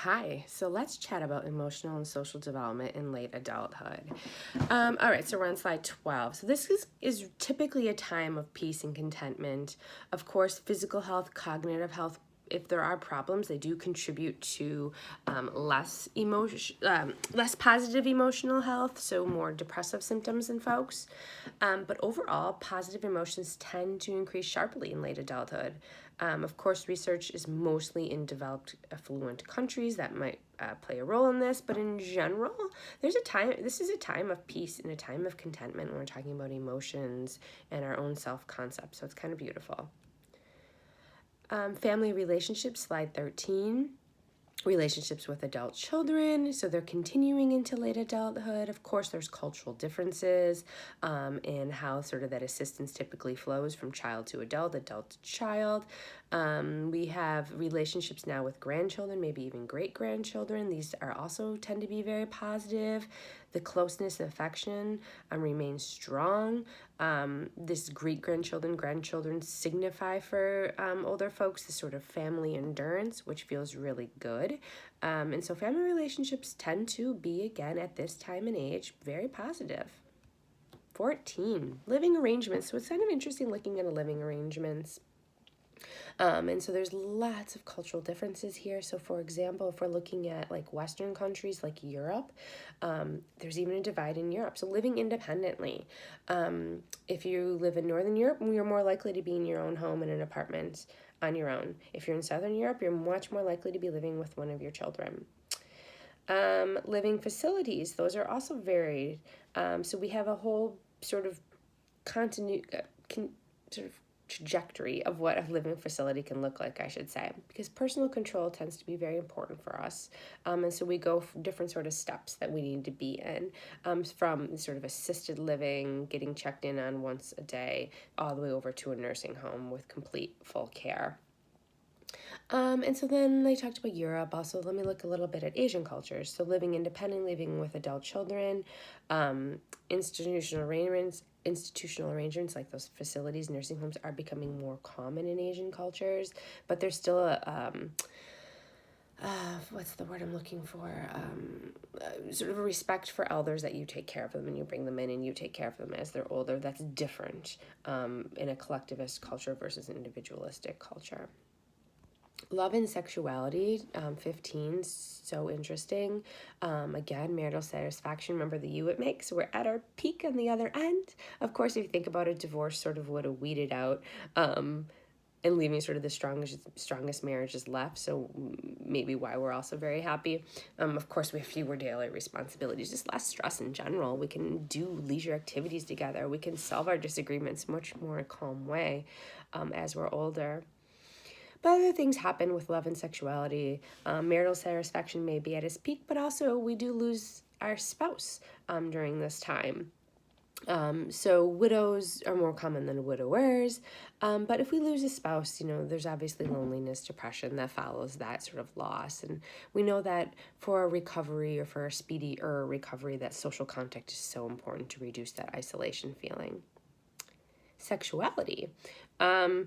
Hi, so let's chat about emotional and social development in late adulthood. All right, so we're on slide 12. So this is typically a time of peace and contentment. Of course, physical health, cognitive health, if there are problems, they do contribute to less positive emotional health, so more depressive symptoms in folks. But overall, positive emotions tend to increase sharply in late adulthood. Of course, research is mostly in developed, affluent countries that might play a role in this, but in general, this is a time of peace and a time of contentment when we're talking about emotions and our own self-concept, so it's kind of beautiful. Family relationships, slide 13. Relationships with adult children, so they're continuing into late adulthood. Of course, there's cultural differences in how sort of that assistance typically flows from child to adult, adult to child. We have relationships now with grandchildren, maybe even great-grandchildren. These are also tend to be very positive. The closeness and affection remains strong. This grandchildren signify for older folks this sort of family endurance, which feels really good. And so family relationships tend to be, again, at this time and age, very positive. 14, living arrangements. So it's kind of interesting looking at living arrangements. And so there's lots of cultural differences here. So for example, if we're looking at like Western countries like Europe, there's even a divide in Europe. So living independently. If you live in Northern Europe, you're more likely to be in your own home in an apartment on your own. If you're in Southern Europe, you're much more likely to be living with one of your children. Living facilities, those are also varied. So we have a whole sort of trajectory of what a living facility can look like, I should say, because personal control tends to be very important for us. And so we go for different sort of steps that we need to be in, from sort of assisted living, getting checked in on once a day, all the way over to a nursing home with complete full care. And so then they talked about Europe. Also, let me look a little bit at Asian cultures. So living independently, living with adult children, institutional arrangements like those facilities, nursing homes, are becoming more common in Asian cultures, but there's still what's the word I'm looking for? Sort of a respect for elders, that you take care of them and you bring them in and you take care of them as they're older. That's different in a collectivist culture versus an individualistic culture. Love and sexuality, 15, so interesting. Again, marital satisfaction, remember the U it makes. We're at our peak on the other end. Of course, if you think about it, divorce sort of would have weeded out and leaving sort of the strongest marriages left, so maybe why we're also very happy. Of course, we have fewer daily responsibilities, just less stress in general. We can do leisure activities together. We can solve our disagreements much more in a calm way as we're older. But other things happen with love and sexuality. Marital satisfaction may be at its peak, but also we do lose our spouse during this time. So widows are more common than widowers. But if we lose a spouse, there's obviously loneliness, depression that follows that sort of loss. And we know that for a recovery, or for a speedier recovery, that social contact is so important to reduce that isolation feeling. Sexuality.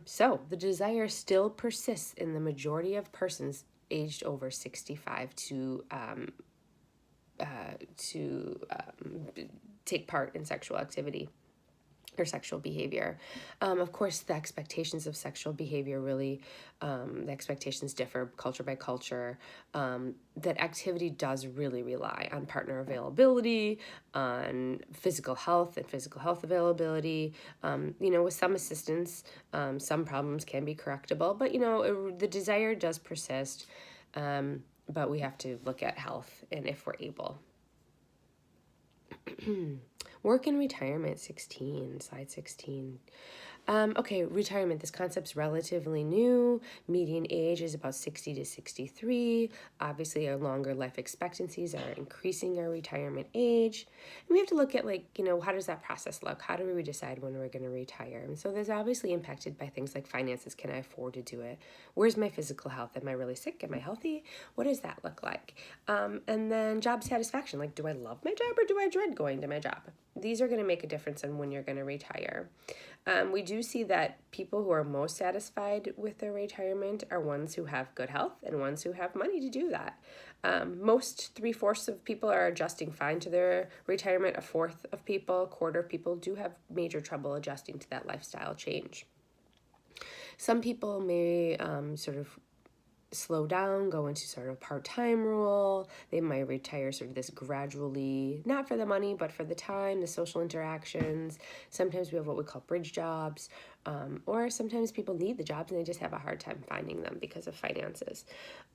So the desire still persists in the majority of persons aged over 65 to take part in sexual activity or sexual behavior. Of course, the expectations of sexual behavior the expectations differ culture by culture. That activity does really rely on partner availability, on physical health and physical health availability. With some assistance, some problems can be correctable, but, the desire does persist, but we have to look at health and if we're able. Work and retirement, 16, slide 16. Okay, retirement, this concept's relatively new. Median age is about 60 to 63. Obviously, our longer life expectancies are increasing our retirement age. And we have to look at, how does that process look? How do we decide when we're going to retire? And so there's obviously impacted by things like finances. Can I afford to do it? Where's my physical health? Am I really sick? Am I healthy? What does that look like? And then job satisfaction. Do I love my job or do I dread going to my job? These are going to make a difference in when you're going to retire. We do see that people who are most satisfied with their retirement are ones who have good health and ones who have money to do that. Most 3/4 of people are adjusting fine to their retirement. A fourth of people, a quarter of people do have major trouble adjusting to that lifestyle change. Some people may sort of slow down, go into sort of part-time role. They might retire sort of this gradually, not for the money, but for the time, the social interactions. Sometimes we have what we call bridge jobs, or sometimes people need the jobs and they just have a hard time finding them because of finances.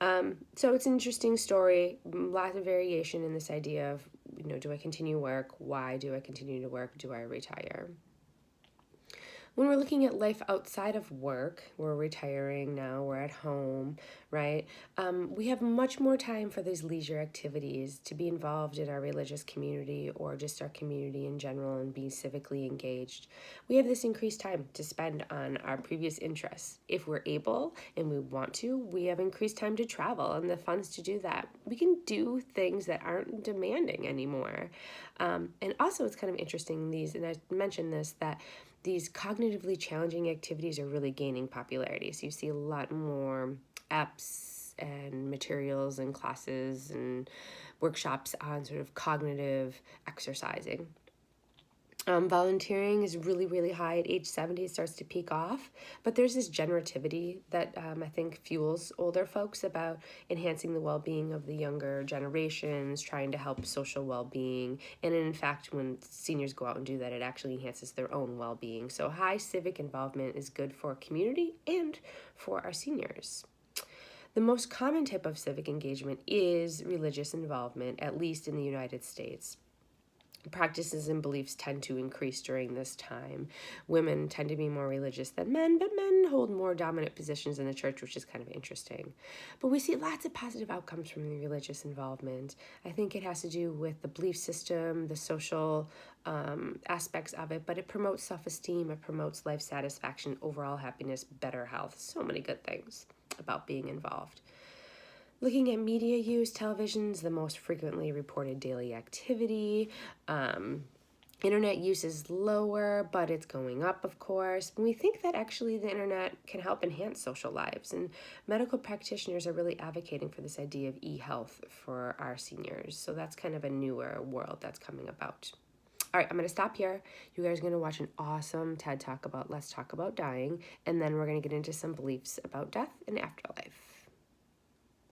So it's an interesting story, lots of variation in this idea of, do I continue work? Why do I continue to work? Do I retire? When we're looking at life outside of work, we're retiring now, we're at home, right? We have much more time for these leisure activities, to be involved in our religious community or just our community in general and be civically engaged. We have this increased time to spend on our previous interests. If we're able and we want to, we have increased time to travel and the funds to do that. We can do things that aren't demanding anymore. And also it's kind of interesting, and I mentioned this, that these cognitively challenging activities are really gaining popularity. So you see a lot more apps and materials and classes and workshops on sort of cognitive exercising. Volunteering is really, really high at age 70. It starts to peak off. But there's this generativity that I think fuels older folks about enhancing the well-being of the younger generations, trying to help social well-being. And in fact, when seniors go out and do that, it actually enhances their own well-being. So high civic involvement is good for community and for our seniors. The most common type of civic engagement is religious involvement, at least in the United States. Practices and beliefs tend to increase during this time. Women tend to be more religious than men, but men hold more dominant positions in the church, which is kind of interesting. But we see lots of positive outcomes from the religious involvement. I think it has to do with the belief system, the social aspects of it, but it promotes self-esteem, it promotes life satisfaction, overall happiness, better health. So many good things about being involved. Looking at media use, television is the most frequently reported daily activity. Internet use is lower, but it's going up, of course. And we think that actually the internet can help enhance social lives. And medical practitioners are really advocating for this idea of e-health for our seniors. So that's kind of a newer world that's coming about. All right, I'm going to stop here. You guys are going to watch an awesome TED Talk about Let's Talk About Dying. And then we're going to get into some beliefs about death and afterlife.